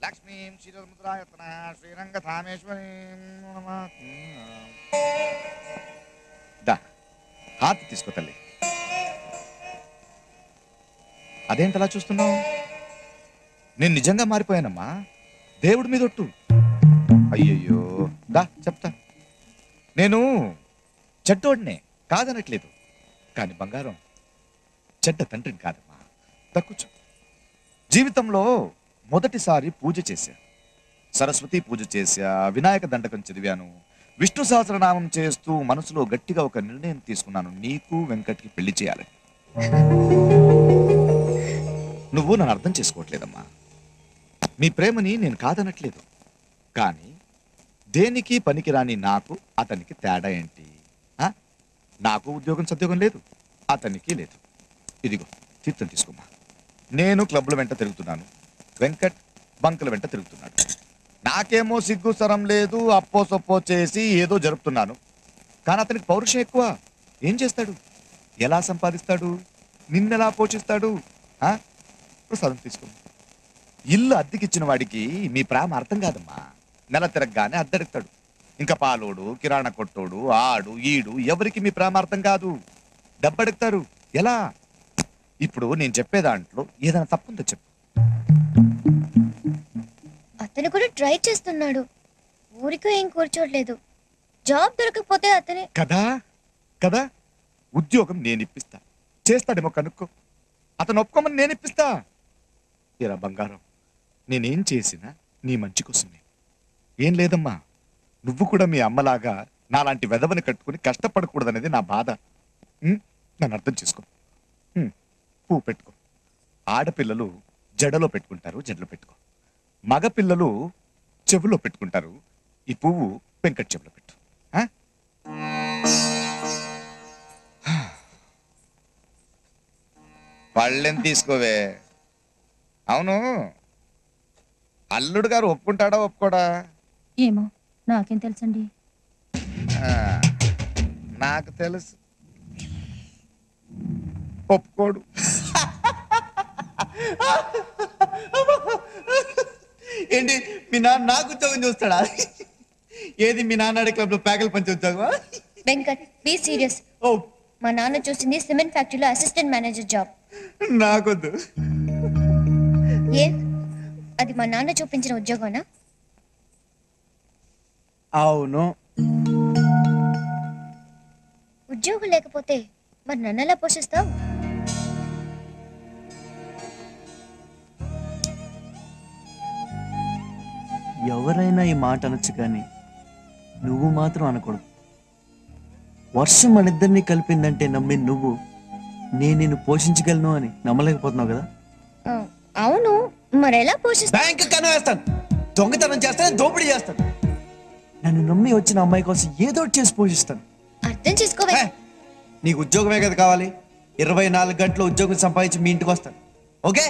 లక్ష్మీం శ్రీరముద్రాయతన శ్రీరంగధామేశ్వరీ దా హాత్ తీసుకో తల్లి. అదేంటలా చూస్తున్నావు? నేను నిజంగా మారిపోయానమ్మా. దేవుడి మీద ఒట్టు. అయ్యయ్యో దా చెప్తా. నేను చెడ్డోడినే కాదనట్లేదు, కానీ బంగారం చెడ్డ తండ్రిని కాదమ్మా. దక్కుచు. జీవితంలో మొదటిసారి పూజ చేశా, సరస్వతి పూజ చేశా, వినాయక దండకం చదివాను, విష్ణు సహస్రనామం చేస్తూ మనసులో గట్టిగా ఒక నిర్ణయం తీసుకున్నాను, నీకు వెంకట్కి పెళ్లి చేయాలని. నువ్వు నన్ను అర్థం చేసుకోవట్లేదమ్మా. మీ ప్రేమని నేను కాదనట్లేదు, కానీ దేనికి పనికిరాని నాకు అతనికి తేడా ఏంటి? నాకు ఉద్యోగం సద్యోగం లేదు, అతనికి లేదు. ఇదిగో తీర్థం తీసుకోమ్మా. నేను క్లబ్ల వెంట తిరుగుతున్నాను, వెంకట్ బంకుల వెంట తిరుగుతున్నాడు. నాకేమో సిగ్గు సరం లేదు, అప్పో సొప్పో చేసి ఏదో జరుపుతున్నాను. కానీ అతనికి పౌరుషం ఎక్కువ. ఏం చేస్తాడు? ఎలా సంపాదిస్తాడు? నిన్నెలా పోషిస్తాడు? ప్రసాదం తీసుకో. ఇల్లు అద్దెకిచ్చిన వాడికి మీ ప్రేమ అర్థం కాదమ్మా. నెల తిరగగానే అద్దెడతాడు. ఇంకా పాలోడు, కిరాణా కొట్టోడు, ఆడు ఈడు ఎవరికి మీ ప్రేమ అర్థం కాదు. డబ్బడుగుతారు. ఎలా? ఇప్పుడు నేను చెప్పే దాంట్లో ఏదైనా తప్పుందో చెప్పు. అతను కూడా ట్రై చేస్తున్నాడు, ఊరికో ఏం కూర్చోట్లేదు. జాబ్ దొరకకపోతే అతనే కదా కదా ఉద్యోగం నేను ఇప్పిస్తా, చేస్తాడేమో కనుక్కో. అతను ఒప్పుకోమని నేను ఇప్పిస్తా. ఇరా బంగారం, నేనేం చేసినా నీ మంచి కోసమే. ఏం లేదమ్మా, నువ్వు కూడా మీ అమ్మలాగా నాలాంటి వెధవని కట్టుకుని కష్టపడకూడదనేది నా బాధ. నన్ను అర్థం చేసుకో. పువ్వు పెట్టుకో. ఆడపిల్లలు జడలో పెట్టుకుంటారు, జడలో పెట్టుకో. మగపిల్లలు చెవులో పెట్టుకుంటారు. ఈ పువ్వు వెంకట్ చెవులో పెట్టు. పళ్ళెం తీసుకోవే. అవును, అల్లుడు గారు ఒప్పుకుంటాడా ఒప్పుకోడా? ఏమో నాకేం తెలుసండి. నాకు తెలుసు, ఒప్పుకోడు. ఏంటి మీ నాన్న నాకు ఉద్యోగం చూస్తాడా? ఏది మీ నాన్న క్లబ్ లో ప్యాకెల్ పంచి ఉద్యోగమా? Venkat be serious. ఓ, మా నాన్న చూసింది సిమెంట్ ఫ్యాక్టరీలో అసిస్టెంట్ మేనేజర్ జాబ్. నాకొద్దు. ఏ అది మా నాన్న చూపించిన ఉద్యోగమా? అవును. ఉద్యోగం లేకపోతే మరి నన్నెలా పోషిస్తావు? ఎవరైనా ఈ మాట అనొచ్చు, కానీ నువ్వు మాత్రం అనకూడదు. వర్షం మన ఇద్దరిని కలిపిందంటే నమ్మి నువ్వు నేను నిన్ను పోషించగలను అని నమ్మలేకపోతున్నావు కదా. అవును, మరి ఎలా పోషిస్తా? బ్యాంకు కను వేస్తాను, దొంగతనం చేస్తాను, దోపిడీ చేస్తాను. నన్ను నమ్మి వచ్చిన అమ్మాయి కోసం ఏదో చేసి పోషిస్తాను. అర్థం చేసుకోవే. నీకు ఉద్యోగమే కదా కావాలి. 24 గంటలు ఉద్యోగం సంపాదించి మీ ఇంటికి వస్తాను. ఓకే?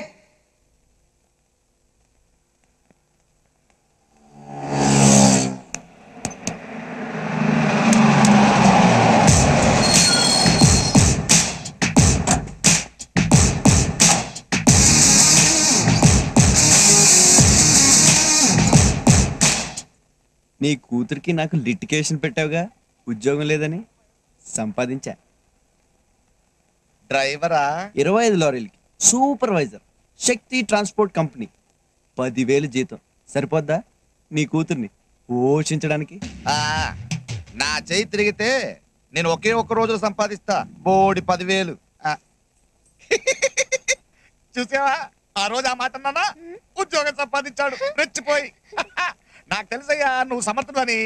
నీ కూతురికి నాకు లిటికేషన్ పెట్టావుగా, ఉద్యోగం లేదని. సంపాదించా. డ్రైవరా? 25 లారీలకి సూపర్వైజర్, శక్తి ట్రాన్స్పోర్ట్ కంపెనీ. 10,000 జీతం సరిపోద్దా నీ కూతుర్ని పోషించడానికి? నా చేయి తిరిగితే నేను ఒకే ఒక్క రోజులో సంపాదిస్తా బోడి 10,000. చూసావా ఆ రోజు ఆ మాట అన్నానా? ఉద్యోగం సంపాదించాడు రెచ్చిపోయి. నాకు తెలుసయ్యా నువ్వు సమర్థుడని,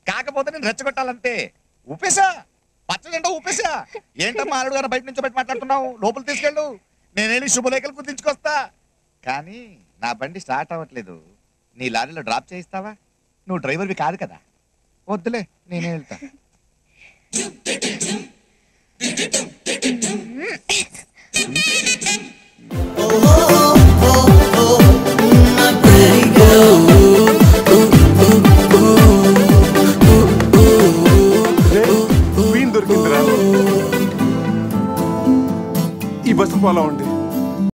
కాకపోతే నేను రెచ్చగొట్టాలంతే. ఊపేశా, పచ్చజెండా ఊపేశా. ఏంటమ్మా అల్లుడు గారు బయట నుంచి బయట మాట్లాడుతున్నావు? లోపల తీసుకెళ్ళు, నేనేమి శుభలేఖలు గుర్తించుకొస్తా. కానీ నా బండి స్టార్ట్ అవ్వట్లేదు, నీ లారీలో డ్రాప్ చేయిస్తావా? నువ్వు డ్రైవర్వి కాదు కదా. వద్దులే, నేనే వెళ్తా. దొరికిందిరా. ఈ బస్సు పోలా ఉంది.